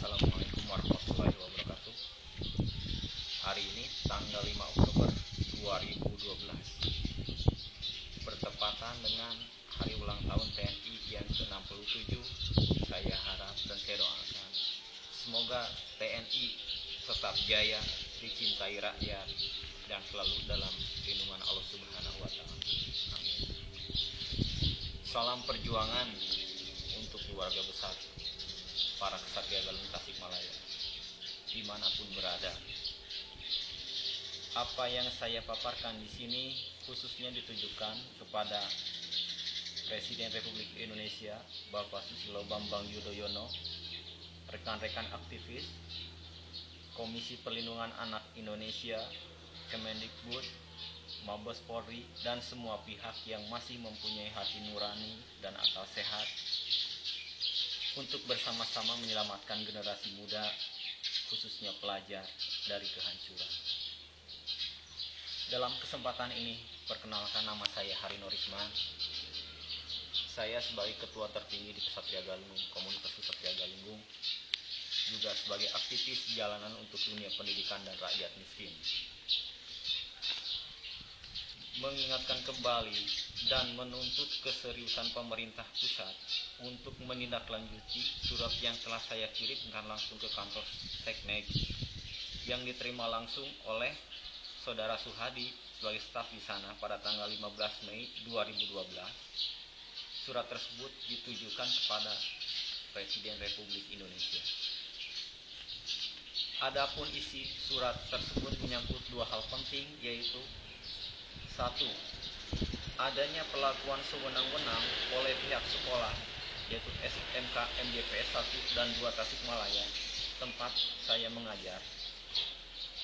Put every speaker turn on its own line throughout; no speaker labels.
Assalamualaikum warahmatullahi wabarakatuh. Hari ini tanggal 5 Oktober 2012 bertepatan dengan hari ulang tahun TNI yang ke-67. Saya harap dan saya doakan semoga TNI tetap jaya, dicintai rakyat, dan selalu dalam lindungan Allah Subhanahu wa Ta'ala. Amin. Salam perjuangan untuk keluarga besar para kesatria Galung Tasikmalaya dimanapun berada. Apa yang saya paparkan di sini khususnya ditujukan kepada Presiden Republik Indonesia Bapak Susilo Bambang Yudhoyono, rekan-rekan aktivis, Komisi Perlindungan Anak Indonesia, Kemendikbud, Mabes Polri, dan semua pihak yang masih mempunyai hati nurani dan akal sehat untuk bersama-sama menyelamatkan generasi muda, khususnya pelajar, dari kehancuran. Dalam kesempatan ini, perkenalkan nama saya Harino Risman. Saya sebagai Ketua Tertinggi di Kesatria Galunggung, Komunitas Kesatria Galunggung, juga sebagai aktivis jalanan untuk dunia pendidikan dan rakyat miskin. Mengingatkan kembali dan menuntut keseriusan pemerintah pusat untuk menindaklanjuti surat yang telah saya kirimkan langsung ke kantor Seknek yang diterima langsung oleh Saudara Suhadi sebagai staf di sana pada tanggal 15 Mei 2012. Surat tersebut ditujukan kepada Presiden Republik Indonesia. Adapun isi surat tersebut menyangkut dua hal penting, yaitu satu, adanya pelakuan sewenang-wenang oleh pihak sekolah, yaitu SMK MGPS 1 dan 2 Tasikmalaya, tempat saya mengajar,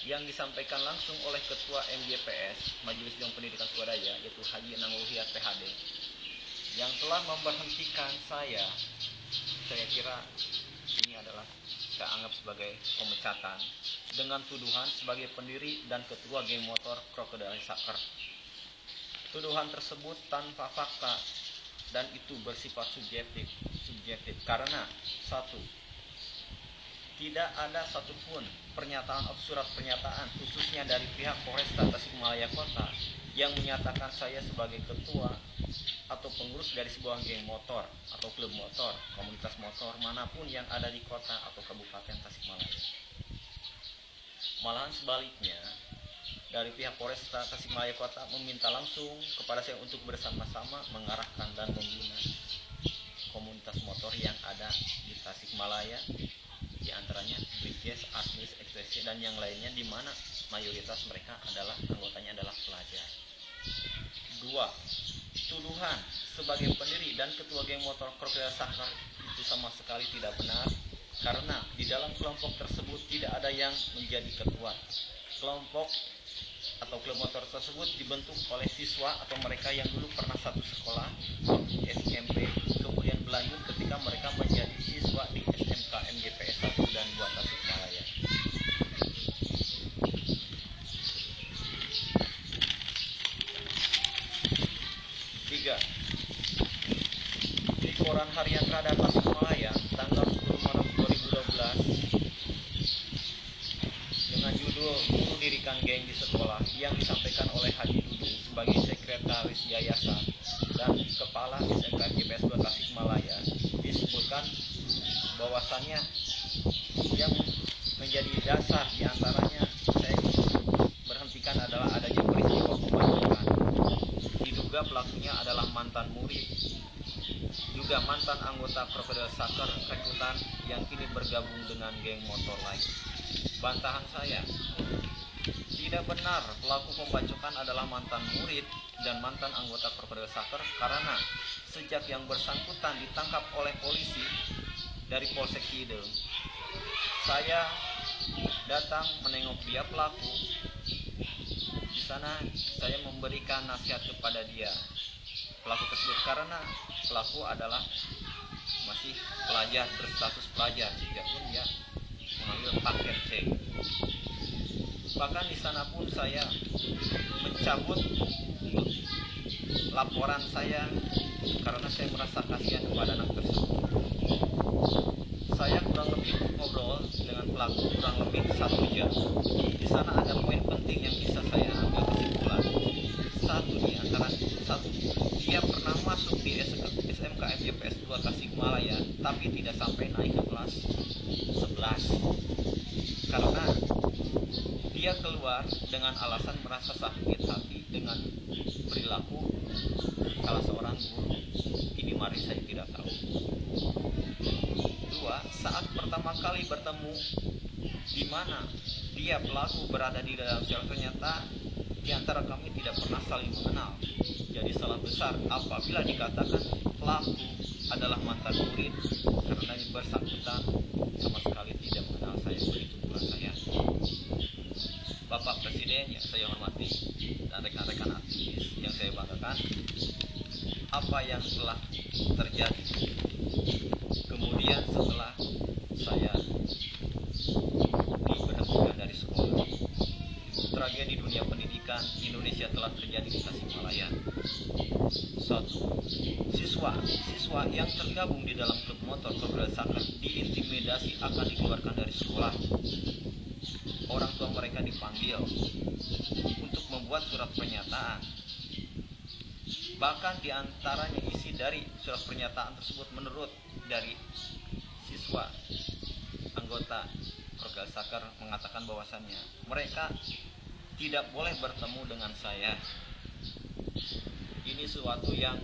yang disampaikan langsung oleh Ketua MGPS, Majelis Dewan Pendidikan Swadaya, yaitu Haji Nangulhiat PhD, yang telah memberhentikan saya kira ini adalah saya anggap sebagai pemecatan dengan tuduhan sebagai pendiri dan ketua geng motor Crocodile Sucker. Tuduhan tersebut tanpa fakta dan itu bersifat subjektif karena satu, tidak ada satupun pernyataan atau surat pernyataan khususnya dari pihak Polresta Tasikmalaya Kota yang menyatakan saya sebagai ketua atau pengurus dari sebuah geng motor atau klub motor, komunitas motor manapun yang ada di kota atau kabupaten Tasikmalaya. Malahan sebaliknya, dari pihak Polresta Tasikmalaya Kota meminta langsung kepada saya untuk bersama-sama mengarahkan dan membina komunitas motor yang ada di Tasikmalaya, di antaranya Brigdes, Atlis, XTC, dan yang lainnya, di mana mayoritas mereka adalah anggotanya adalah pelajar. Dua, tuduhan sebagai pendiri dan ketua geng motor Crocodile Sucker itu sama sekali tidak benar, karena di dalam kelompok tersebut tidak ada yang menjadi ketua. Kelompok atau klub motor tersebut dibentuk oleh siswa atau mereka yang dulu pernah satu sekolah waktu SMP, kemudian berlanjut ketika mereka menjadi siswa di SMK MGPS 1 dan 2 Tasikmalaya. Tiga, di koran harian Radar Tasikmalaya tanggal 10 Maret 2012 dengan judul Guru Dirikan Geng di Sekolah yang disampaikan oleh Haji Dudung sebagai sekretaris yayasan dan kepala SMK MGPS 2 Tasikmalaya, disebutkan bahwasannya yang menjadi dasar diantaranya saya berhentikan adalah adanya peristiwa pembacokan. Diduga pelakunya adalah mantan murid, juga mantan anggota Crocodile Sucker rekrutan yang kini bergabung dengan geng motor lain. Bantahan saya, tidak benar pelaku pembacokan adalah mantan murid dan mantan anggota Crocodile Sucker, karena sejak yang bersangkutan ditangkap oleh polisi dari Polsek Cideung, saya datang menengok dia pelaku. Di sana saya memberikan nasihat kepada dia, pelaku tersebut, karena pelaku adalah masih pelajar, berstatus pelajar, pun dia mengambil paket C. Bahkan di sana pun saya mencabut laporan saya karena saya merasa kasihan kepada anak tersebut. Saya kurang lebih ngobrol ngobrol dengan pelaku kurang lebih 1 jam. Di sana ada poin penting yang bisa saya ambil kesimpulan. Satu, dia pernah masuk di SMK MJPS 2 Tasikmalaya, tapi tidak sampai naik ke kelas 11 karena dia keluar dengan alasan merasa sakit hati dengan perilaku salah seorang guru. Ini mari saya tidak tahu. Dua, saat pertama kali bertemu di mana dia pelaku berada di dalam sel, ternyata di antara kami tidak pernah saling mengenal. Jadi salah besar apabila dikatakan pelaku adalah mantan murid karena bersangkutan sama sekali tidak mengenal saya. Begitu pula saya. Bapak Presiden yang saya hormati dan rekan-rekan aktivis yang saya banggakan, apa yang telah terjadi kemudian setelah saya diberhentikan dari sekolah. Tragedi dunia pendidikan Indonesia telah terjadi di Tasikmalaya. Satu, siswa yang tergabung di dalam klub motor Progres Soccer diintimidasi akan dikeluarkan dari sekolah. Orang tua mereka dipanggil untuk membuat surat pernyataan. Bahkan diantaranya isi dari surat pernyataan tersebut menurut dari siswa anggota Progres Soccer mengatakan bahwasannya mereka tidak boleh bertemu dengan saya. Ini suatu yang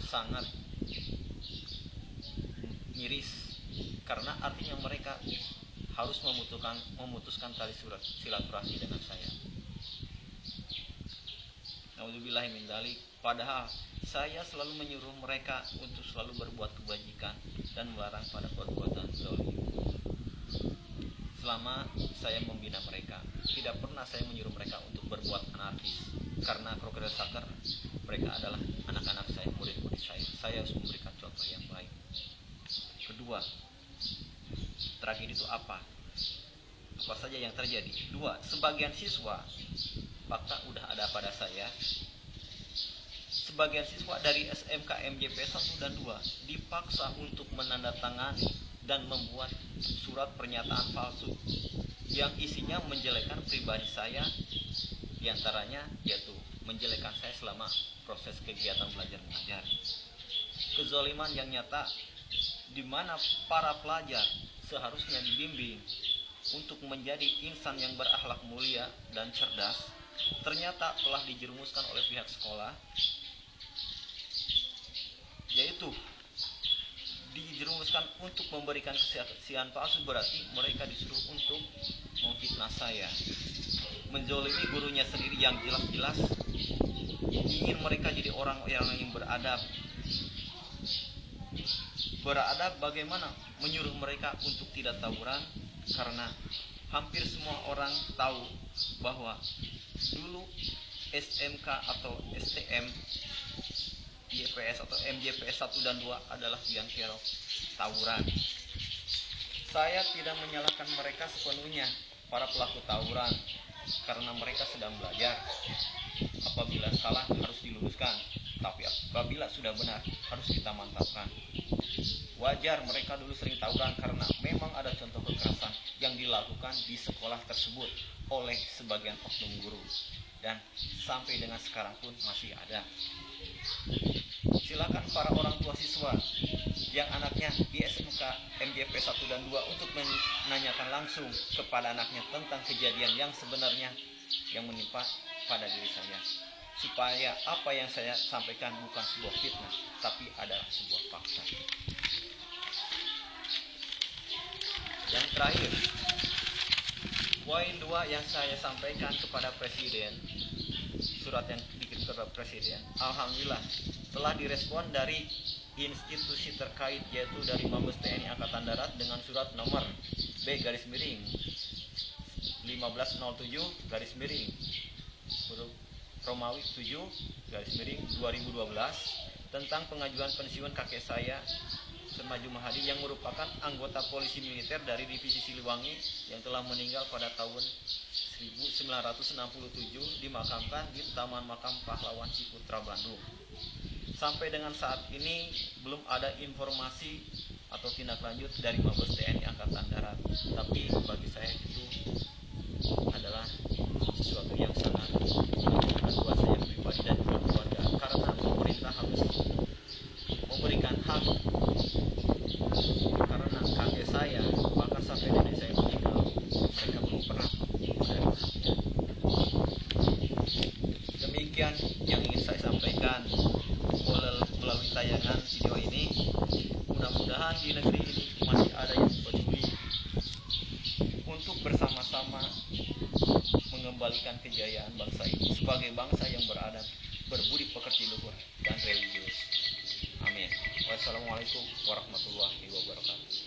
sangat miris karena artinya mereka harus memutuskan tali silaturahmi dengan saya. Naudzubillahi min dzalik. Padahal saya selalu menyuruh mereka untuk selalu berbuat kebajikan dan melarang pada perbuatan zalim. Selama saya membina mereka, tidak pernah saya menyuruh mereka untuk berbuat anarkis. Karena Progres Soccer mereka adalah anak-anak saya, murid-murid saya. Saya harus memberikan contoh yang baik. Kedua, tragedi itu apa? Apa saja yang terjadi? Dua, sebagian siswa, fakta udah ada pada saya. Sebagian siswa dari SMK MJP 1 dan 2 dipaksa untuk menandatangani dan membuat surat pernyataan palsu yang isinya menjelekkan pribadi saya, diantaranya yaitu menjelekkan saya selama proses kegiatan belajar mengajar. Kezaliman yang nyata di mana para pelajar seharusnya dibimbing untuk menjadi insan yang berakhlak mulia dan cerdas, ternyata telah dijerumuskan oleh pihak sekolah, yaitu dijerumuskan untuk memberikan kesaksian palsu. Berarti mereka disuruh untuk memfitnah saya, menzolimi gurunya sendiri yang jelas-jelas ingin mereka jadi orang-orang yang beradab. Beradab bagaimana? Menyuruh mereka untuk tidak tawuran, karena hampir semua orang tahu bahwa dulu SMK atau STM YPS atau MJPS 1 dan 2 adalah yang kerok tawuran. Saya tidak menyalahkan mereka sepenuhnya, para pelaku tawuran, karena mereka sedang belajar. Apabila salah harus diluruskan, tapi apabila sudah benar harus kita mantapkan. Wajar mereka dulu sering tawuran karena memang ada contoh kekerasan yang dilakukan di sekolah tersebut oleh sebagian oknum guru, dan sampai dengan sekarang pun masih ada. Silakan para orang tua siswa yang anaknya di SMK MJP 1 dan 2 untuk menanyakan langsung kepada anaknya tentang kejadian yang sebenarnya yang menimpa pada diri saya, supaya apa yang saya sampaikan bukan sebuah fitnah, tapi adalah sebuah fakta. Yang terakhir, poin 2 yang saya sampaikan kepada Presiden, surat yang dikirim kepada Presiden, alhamdulillah telah direspon dari institusi terkait, yaitu dari Mabes TNI Angkatan Darat dengan surat nomor B-1507 huruf Romawi 7 2012 tentang pengajuan pensiun kakek saya Semaju Mahadi yang merupakan anggota polisi militer dari divisi Siliwangi yang telah meninggal pada tahun 1967, dimakamkan di Taman Makam Pahlawan Ciputra, Bandung. Sampai dengan saat ini belum ada informasi atau tindak lanjut dari Mabes TNI Angkatan Darat. Tapi bagi saya itu adalah sesuatu yang sangat menakutkan buat saya pribadi dan juga keluarga, karena pemerintah harus memberikan hak, karena kakek saya bahkan sampai nenek saya meninggal mereka belum pernah menerima haknya. Demikian yang ingin saya sampaikan melalui tayangan video ini. Mudah-mudahan di negeri ini masih ada yang peduli untuk bersama-sama mengembalikan kejayaan bangsa ini sebagai bangsa yang beradab, berbudi pekerti luhur, dan religius. Amin. Wassalamualaikum warahmatullahi wabarakatuh.